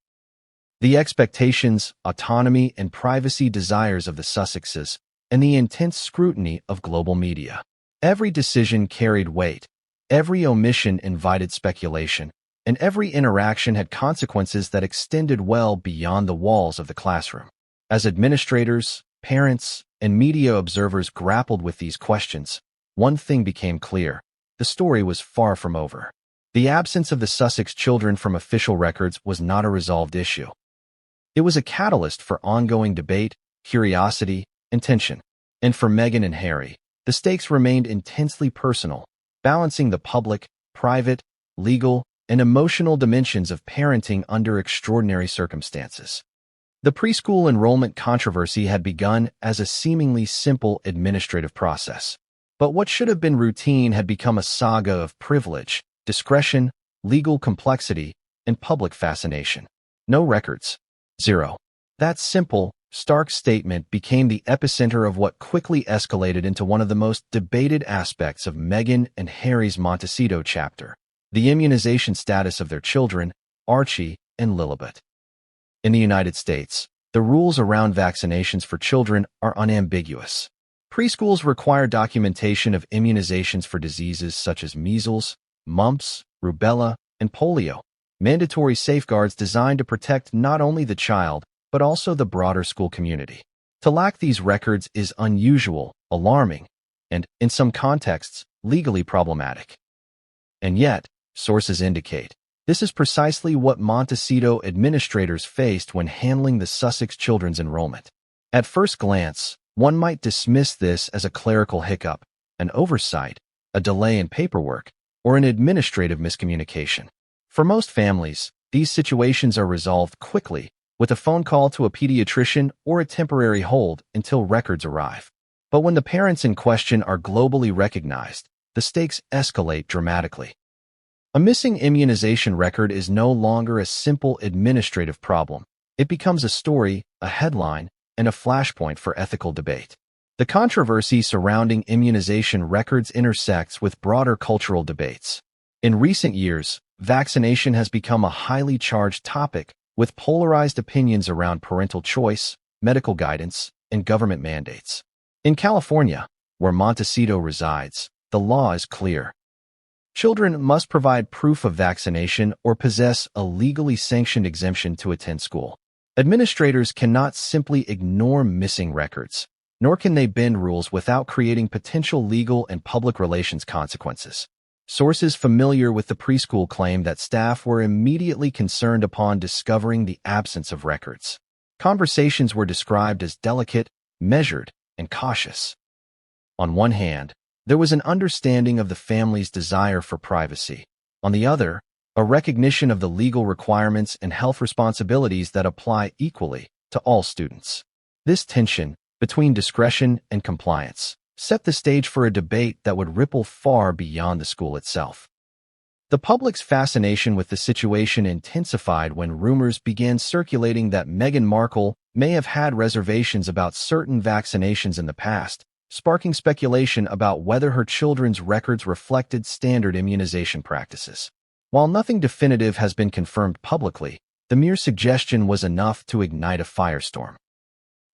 The expectations, autonomy, and privacy desires of the Sussexes, and the intense scrutiny of global media. Every decision carried weight, every omission invited speculation, and every interaction had consequences that extended well beyond the walls of the classroom. As administrators, parents, and media observers grappled with these questions, one thing became clear: the story was far from over. The absence of the Sussex children from official records was not a resolved issue. It was a catalyst for ongoing debate, curiosity, and tension. And for Meghan and Harry, the stakes remained intensely personal, balancing the public, private, legal, and emotional dimensions of parenting under extraordinary circumstances. The preschool enrollment controversy had begun as a seemingly simple administrative process. But what should have been routine had become a saga of privilege, discretion, legal complexity, and public fascination. No records. Zero. That simple, stark statement became the epicenter of what quickly escalated into one of the most debated aspects of Meghan and Harry's Montecito chapter: the immunization status of their children, Archie and Lillibet. In the United States, the rules around vaccinations for children are unambiguous. Preschools require documentation of immunizations for diseases such as measles, mumps, rubella, and polio, mandatory safeguards designed to protect not only the child, but also the broader school community. To lack these records is unusual, alarming, and, in some contexts, legally problematic. And yet, sources indicate, this is precisely what Montecito administrators faced when handling the Sussex children's enrollment. At first glance, one might dismiss this as a clerical hiccup, an oversight, a delay in paperwork, or an administrative miscommunication. For most families, these situations are resolved quickly, with a phone call to a pediatrician or a temporary hold until records arrive. But when the parents in question are globally recognized, the stakes escalate dramatically. A missing immunization record is no longer a simple administrative problem. It becomes a story, a headline, and a flashpoint for ethical debate. The controversy surrounding immunization records intersects with broader cultural debates. In recent years, vaccination has become a highly charged topic, with polarized opinions around parental choice, medical guidance, and government mandates. In California, where Montecito resides, the law is clear. Children must provide proof of vaccination or possess a legally sanctioned exemption to attend school. Administrators cannot simply ignore missing records, nor can they bend rules without creating potential legal and public relations consequences. Sources familiar with the preschool claim that staff were immediately concerned upon discovering the absence of records. Conversations were described as delicate, measured, and cautious. On one hand, there was an understanding of the family's desire for privacy. On the other, a recognition of the legal requirements and health responsibilities that apply equally to all students. This tension between discretion and compliance set the stage for a debate that would ripple far beyond the school itself. The public's fascination with the situation intensified when rumors began circulating that Meghan Markle may have had reservations about certain vaccinations in the past, sparking speculation about whether her children's records reflected standard immunization practices. While nothing definitive has been confirmed publicly, the mere suggestion was enough to ignite a firestorm.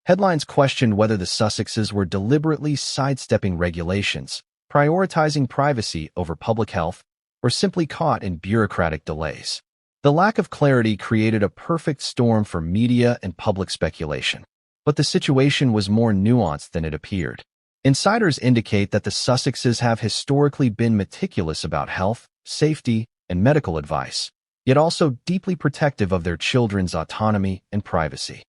Headlines questioned whether the Sussexes were deliberately sidestepping regulations, prioritizing privacy over public health, or simply caught in bureaucratic delays. The lack of clarity created a perfect storm for media and public speculation. But the situation was more nuanced than it appeared. Insiders indicate that the Sussexes have historically been meticulous about health, safety, and medical advice, yet also deeply protective of their children's autonomy and privacy.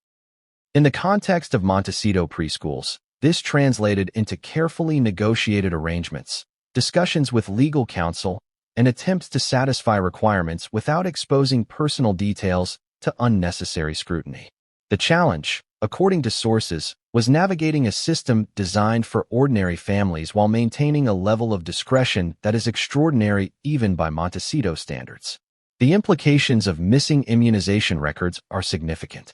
In the context of Montecito preschools, this translated into carefully negotiated arrangements, discussions with legal counsel, and attempts to satisfy requirements without exposing personal details to unnecessary scrutiny. The challenge, according to sources, was navigating a system designed for ordinary families while maintaining a level of discretion that is extraordinary even by Montecito standards. The implications of missing immunization records are significant.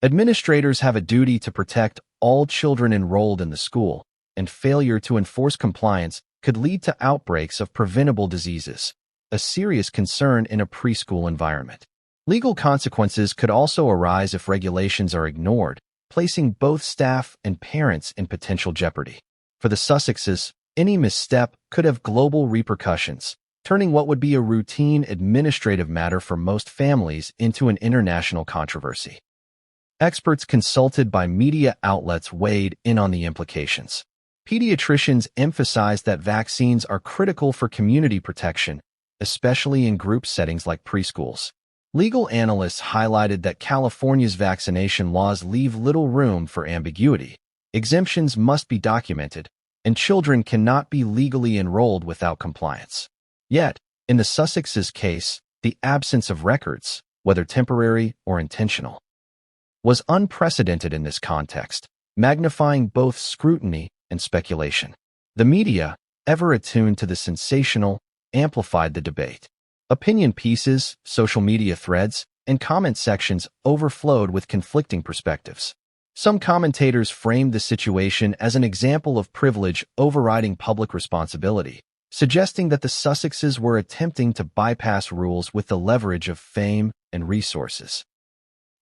Administrators have a duty to protect all children enrolled in the school, and failure to enforce compliance could lead to outbreaks of preventable diseases, a serious concern in a preschool environment. Legal consequences could also arise if regulations are ignored, placing both staff and parents in potential jeopardy. For the Sussexes, any misstep could have global repercussions, turning what would be a routine administrative matter for most families into an international controversy. Experts consulted by media outlets weighed in on the implications. Pediatricians emphasized that vaccines are critical for community protection, especially in group settings like preschools. Legal analysts highlighted that California's vaccination laws leave little room for ambiguity. Exemptions must be documented, and children cannot be legally enrolled without compliance. Yet, in the Sussexes' case, the absence of records, whether temporary or intentional, was unprecedented in this context, magnifying both scrutiny and speculation. The media, ever attuned to the sensational, amplified the debate. Opinion pieces, social media threads, and comment sections overflowed with conflicting perspectives. Some commentators framed the situation as an example of privilege overriding public responsibility, suggesting that the Sussexes were attempting to bypass rules with the leverage of fame and resources.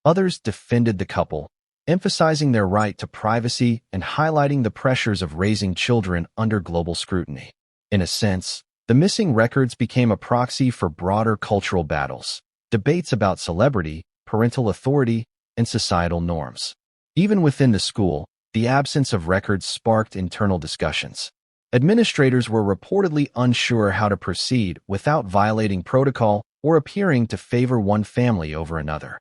Others defended the couple, emphasizing their right to privacy and highlighting the pressures of raising children under global scrutiny. In a sense, the missing records became a proxy for broader cultural battles, debates about celebrity, parental authority, and societal norms. Even within the school, the absence of records sparked internal discussions. Administrators were reportedly unsure how to proceed without violating protocol or appearing to favor one family over another.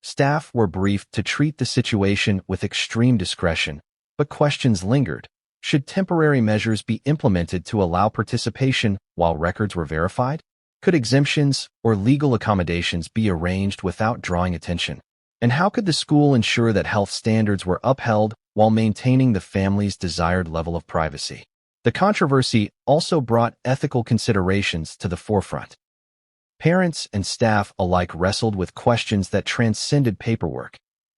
Staff were briefed to treat the situation with extreme discretion, but questions lingered. Should temporary measures be implemented to allow participation while records were verified? Could exemptions or legal accommodations be arranged without drawing attention? And how could the school ensure that health standards were upheld while maintaining the family's desired level of privacy? The controversy also brought ethical considerations to the forefront. Parents and staff alike wrestled with questions that transcended paperwork.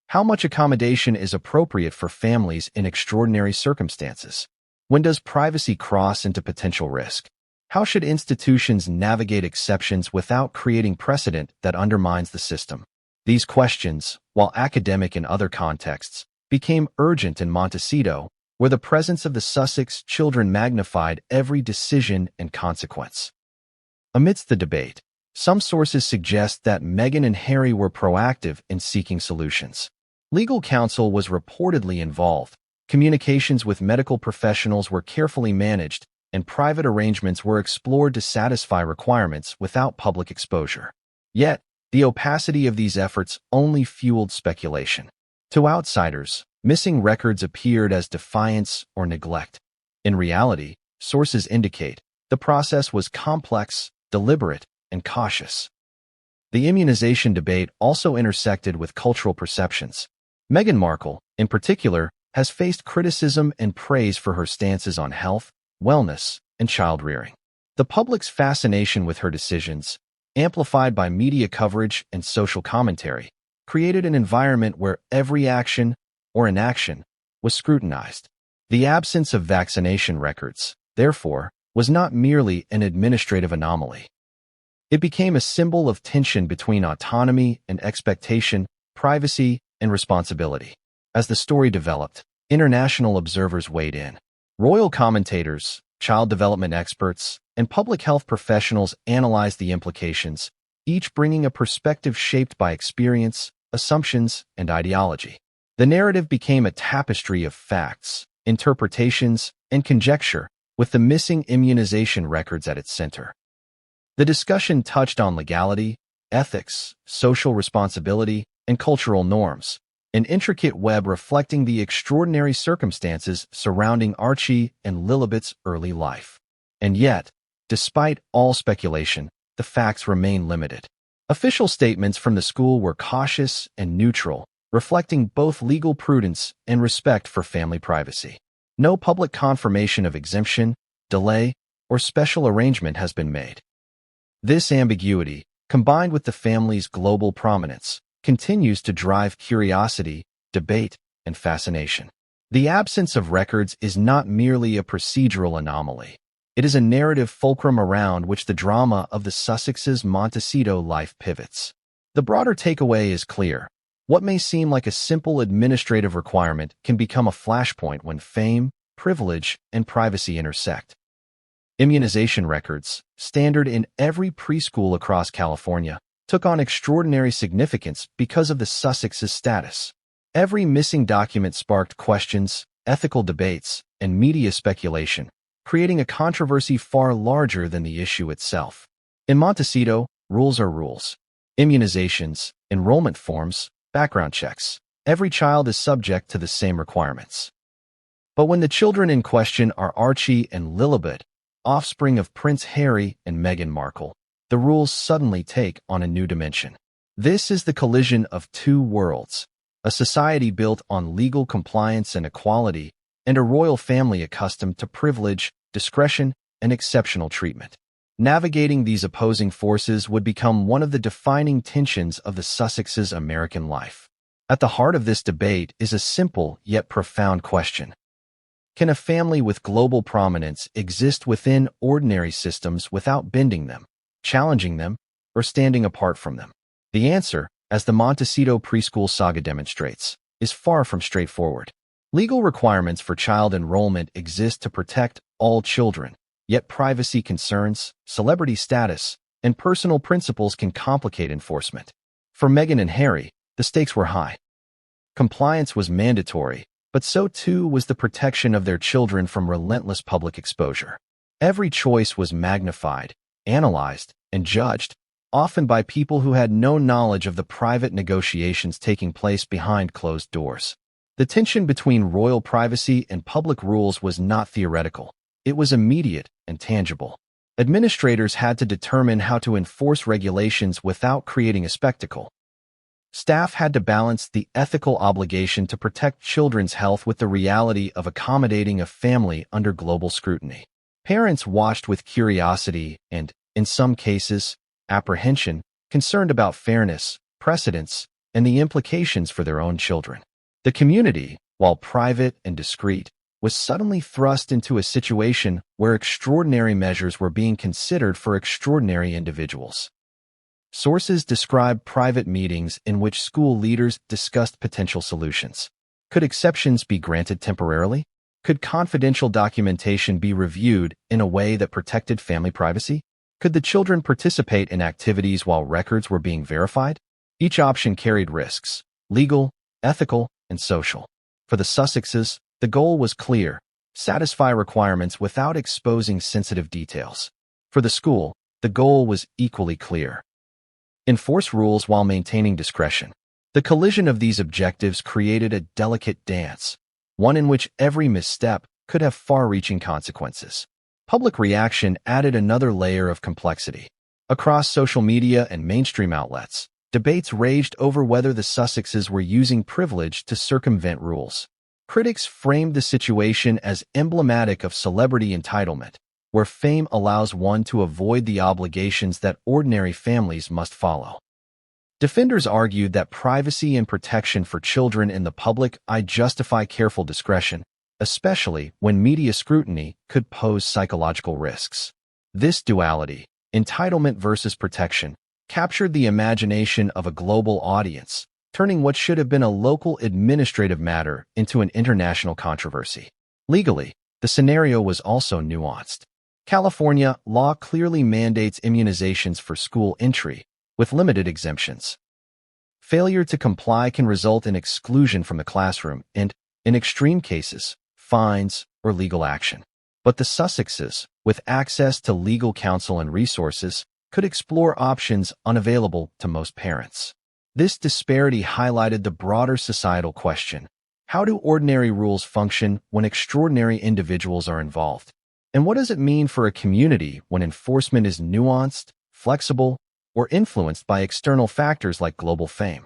How much accommodation is appropriate for families in extraordinary circumstances? When does privacy cross into potential risk? How should institutions navigate exceptions without creating precedent that undermines the system? These questions, while academic in other contexts, became urgent in Montecito, where the presence of the Sussex children magnified every decision and consequence. Amidst the debate, some sources suggest that Meghan and Harry were proactive in seeking solutions. Legal counsel was reportedly involved, communications with medical professionals were carefully managed, and private arrangements were explored to satisfy requirements without public exposure. Yet, the opacity of these efforts only fueled speculation. To outsiders, missing records appeared as defiance or neglect. In reality, sources indicate the process was complex, deliberate, and cautious. The immunization debate also intersected with cultural perceptions. Meghan Markle, in particular, has faced criticism and praise for her stances on health, wellness, and child-rearing. The public's fascination with her decisions, amplified by media coverage and social commentary, created an environment where every action or inaction was scrutinized. The absence of vaccination records, therefore, was not merely an administrative anomaly. It became a symbol of tension between autonomy and expectation, privacy and responsibility. As the story developed, international observers weighed in. Royal commentators, child development experts, and public health professionals analyzed the implications, each bringing a perspective shaped by experience, assumptions, and ideology. The narrative became a tapestry of facts, interpretations, and conjecture, with the missing immunization records at its center. The discussion touched on legality, ethics, social responsibility, and cultural norms, an intricate web reflecting the extraordinary circumstances surrounding Archie and Lillibet's early life. And yet, despite all speculation, the facts remain limited. Official statements from the school were cautious and neutral, reflecting both legal prudence and respect for family privacy. No public confirmation of exemption, delay, or special arrangement has been made. This ambiguity, combined with the family's global prominence, continues to drive curiosity, debate, and fascination. The absence of records is not merely a procedural anomaly. It is a narrative fulcrum around which the drama of the Sussexes' Montecito life pivots. The broader takeaway is clear. What may seem like a simple administrative requirement can become a flashpoint when fame, privilege, and privacy intersect. Immunization records, standard in every preschool across California, took on extraordinary significance because of the Sussexes' status. Every missing document sparked questions, ethical debates, and media speculation, creating a controversy far larger than the issue itself. In Montecito, rules are rules. Immunizations, enrollment forms, background checks. Every child is subject to the same requirements. But when the children in question are Archie and Lillibet, offspring of Prince Harry and Meghan Markle, the rules suddenly take on a new dimension. This is the collision of two worlds, a society built on legal compliance and equality, and a royal family accustomed to privilege, discretion, and exceptional treatment. Navigating these opposing forces would become one of the defining tensions of the Sussexes' American life. At the heart of this debate is a simple yet profound question. Can a family with global prominence exist within ordinary systems without bending them, challenging them, or standing apart from them? The answer, as the Montecito preschool saga demonstrates, is far from straightforward. Legal requirements for child enrollment exist to protect all children, yet privacy concerns, celebrity status, and personal principles can complicate enforcement. For Meghan and Harry, the stakes were high. Compliance was mandatory, but so too was the protection of their children from relentless public exposure. Every choice was magnified, analyzed, and judged, often by people who had no knowledge of the private negotiations taking place behind closed doors. The tension between royal privacy and public rules was not theoretical. It was immediate and tangible. Administrators had to determine how to enforce regulations without creating a spectacle. Staff had to balance the ethical obligation to protect children's health with the reality of accommodating a family under global scrutiny. Parents watched with curiosity and, in some cases, apprehension, concerned about fairness, precedents, and the implications for their own children. The community, while private and discreet, was suddenly thrust into a situation where extraordinary measures were being considered for extraordinary individuals. Sources describe private meetings in which school leaders discussed potential solutions. Could exceptions be granted temporarily? Could confidential documentation be reviewed in a way that protected family privacy? Could the children participate in activities while records were being verified? Each option carried risks, legal, ethical, and social. For the Sussexes, the goal was clear: satisfy requirements without exposing sensitive details. For the school, the goal was equally clear: enforce rules while maintaining discretion. The collision of these objectives created a delicate dance, one in which every misstep could have far-reaching consequences. Public reaction added another layer of complexity. Across social media and mainstream outlets, debates raged over whether the Sussexes were using privilege to circumvent rules. Critics framed the situation as emblematic of celebrity entitlement, where fame allows one to avoid the obligations that ordinary families must follow. Defenders argued that privacy and protection for children in the public eye justify careful discretion, especially when media scrutiny could pose psychological risks. This duality, entitlement versus protection, captured the imagination of a global audience, turning what should have been a local administrative matter into an international controversy. Legally, the scenario was also nuanced. California law clearly mandates immunizations for school entry, with limited exemptions. Failure to comply can result in exclusion from the classroom and, in extreme cases, fines or legal action. But the Sussexes, with access to legal counsel and resources, could explore options unavailable to most parents. This disparity highlighted the broader societal question: how do ordinary rules function when extraordinary individuals are involved? And what does it mean for a community when enforcement is nuanced, flexible, or influenced by external factors like global fame?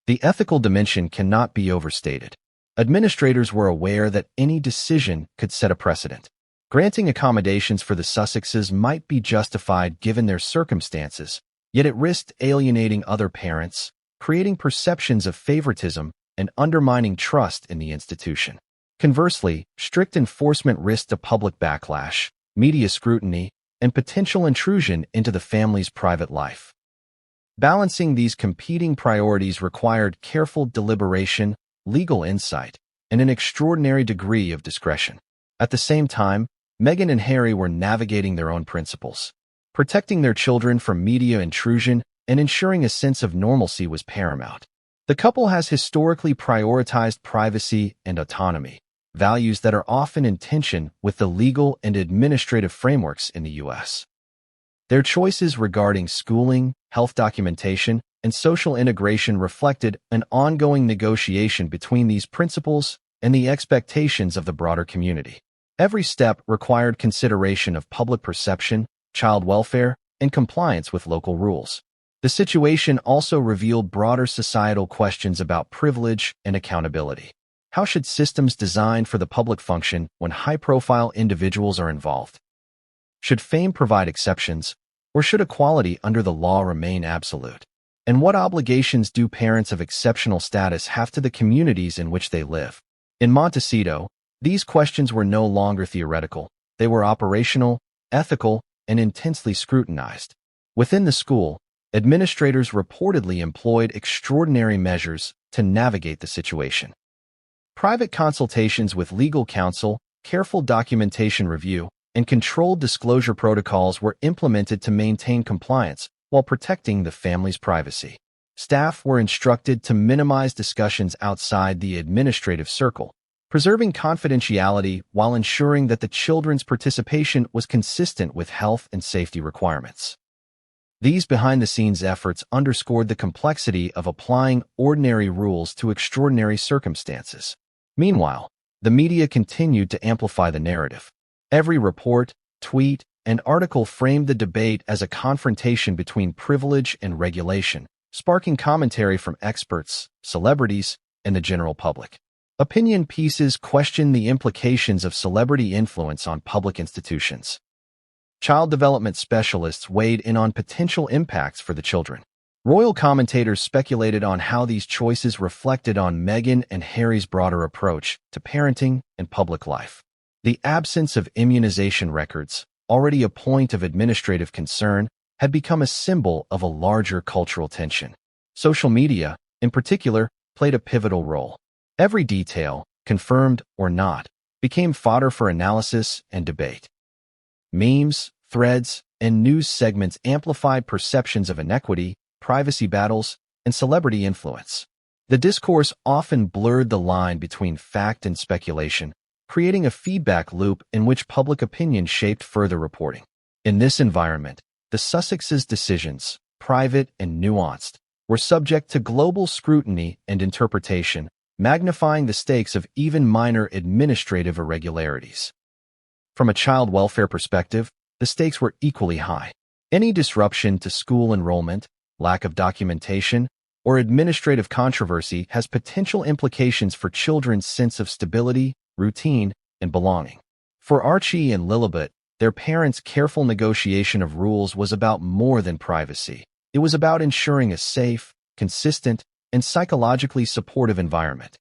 The ethical dimension cannot be overstated. Administrators were aware that any decision could set a precedent. Granting accommodations for the Sussexes might be justified given their circumstances, yet it risked alienating other parents, creating perceptions of favoritism, and undermining trust in the institution. Conversely, strict enforcement risked a public backlash, media scrutiny, and potential intrusion into the family's private life. Balancing these competing priorities required careful deliberation, legal insight, and an extraordinary degree of discretion. At the same time, Meghan and Harry were navigating their own principles. Protecting their children from media intrusion and ensuring a sense of normalcy was paramount. The couple has historically prioritized privacy and autonomy, values that are often in tension with the legal and administrative frameworks in the U.S. Their choices regarding schooling, health documentation, and social integration reflected an ongoing negotiation between these principles and the expectations of the broader community. Every step required consideration of public perception, child welfare, and compliance with local rules. The situation also revealed broader societal questions about privilege and accountability. How should systems designed for the public function when high-profile individuals are involved? Should fame provide exceptions, or should equality under the law remain absolute? And what obligations do parents of exceptional status have to the communities in which they live? In Montecito, these questions were no longer theoretical. They were operational, ethical, and intensely scrutinized. Within the school, administrators reportedly employed extraordinary measures to navigate the situation. Private consultations with legal counsel, careful documentation review, and controlled disclosure protocols were implemented to maintain compliance while protecting the family's privacy. Staff were instructed to minimize discussions outside the administrative circle, preserving confidentiality while ensuring that the children's participation was consistent with health and safety requirements. These behind-the-scenes efforts underscored the complexity of applying ordinary rules to extraordinary circumstances. Meanwhile, the media continued to amplify the narrative. Every report, tweet, and article framed the debate as a confrontation between privilege and regulation, sparking commentary from experts, celebrities, and the general public. Opinion pieces questioned the implications of celebrity influence on public institutions. Child development specialists weighed in on potential impacts for the children. Royal commentators speculated on how these choices reflected on Meghan and Harry's broader approach to parenting and public life. The absence of immunization records, already a point of administrative concern, had become a symbol of a larger cultural tension. Social media, in particular, played a pivotal role. Every detail, confirmed or not, became fodder for analysis and debate. Memes, threads, and news segments amplified perceptions of inequity, privacy battles, and celebrity influence. The discourse often blurred the line between fact and speculation, creating a feedback loop in which public opinion shaped further reporting. In this environment, the Sussexes' decisions, private and nuanced, were subject to global scrutiny and interpretation, magnifying the stakes of even minor administrative irregularities. From a child welfare perspective, the stakes were equally high. Any disruption to school enrollment, lack of documentation, or administrative controversy has potential implications for children's sense of stability, routine, and belonging. For Archie and Lillibet, their parents' careful negotiation of rules was about more than privacy. It was about ensuring a safe, consistent, and psychologically supportive environment.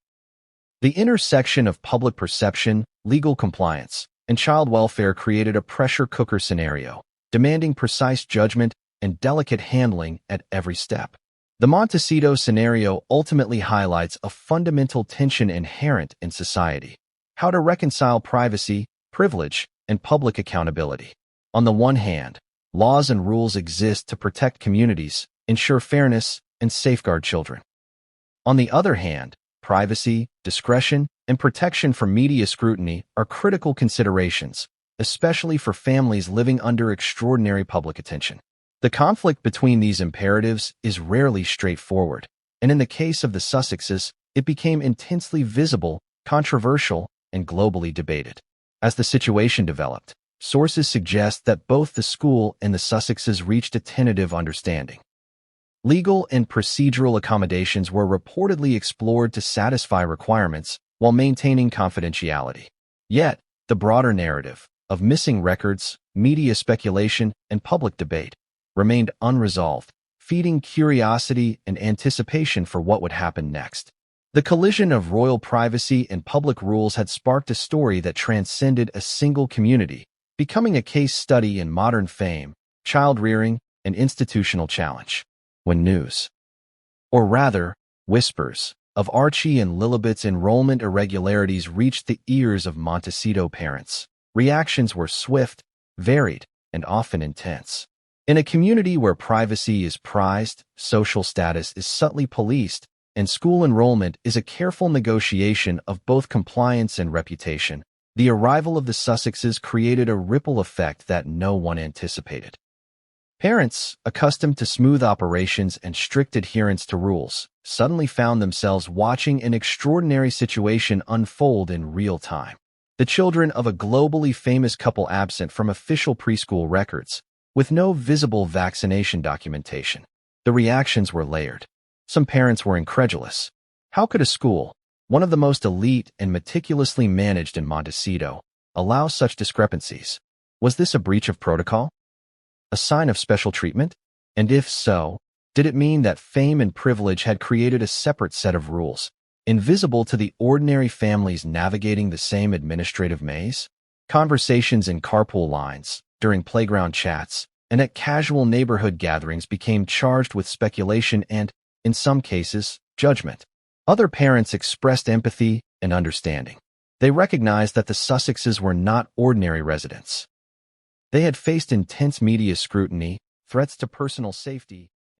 The intersection of public perception, legal compliance, and child welfare created a pressure cooker scenario, demanding precise judgment and delicate handling at every step. The Montecito scenario ultimately highlights a fundamental tension inherent in society: how to reconcile privacy, privilege, and public accountability. On the one hand, laws and rules exist to protect communities, ensure fairness, and safeguard children. On the other hand, privacy, discretion, and protection from media scrutiny are critical considerations, especially for families living under extraordinary public attention. The conflict between these imperatives is rarely straightforward, and in the case of the Sussexes, it became intensely visible, controversial, and globally debated. As the situation developed, sources suggest that both the school and the Sussexes reached a tentative understanding. Legal and procedural accommodations were reportedly explored to satisfy requirements while maintaining confidentiality. Yet, the broader narrative of missing records, media speculation, and public debate remained unresolved, feeding curiosity and anticipation for what would happen next. The collision of royal privacy and public rules had sparked a story that transcended a single community, becoming a case study in modern fame, child rearing, and institutional challenge. When news, or rather, whispers, of Archie and Lillibet's enrollment irregularities reached the ears of Montecito parents, reactions were swift, varied, and often intense. In a community where privacy is prized, social status is subtly policed, and school enrollment is a careful negotiation of both compliance and reputation, the arrival of the Sussexes created a ripple effect that no one anticipated. Parents, accustomed to smooth operations and strict adherence to rules, suddenly found themselves watching an extraordinary situation unfold in real time. The children of a globally famous couple absent from official preschool records, with no visible vaccination documentation. The reactions were layered. Some parents were incredulous. How could a school, one of the most elite and meticulously managed in Montecito, allow such discrepancies? Was this a breach of protocol? A sign of special treatment? And if so, did it mean that fame and privilege had created a separate set of rules, invisible to the ordinary families navigating the same administrative maze? Conversations in carpool lines, during playground chats, and at casual neighborhood gatherings became charged with speculation and, in some cases, judgment. Other parents expressed empathy and understanding. They recognized that the Sussexes were not ordinary residents. They had faced intense media scrutiny, threats to personal safety,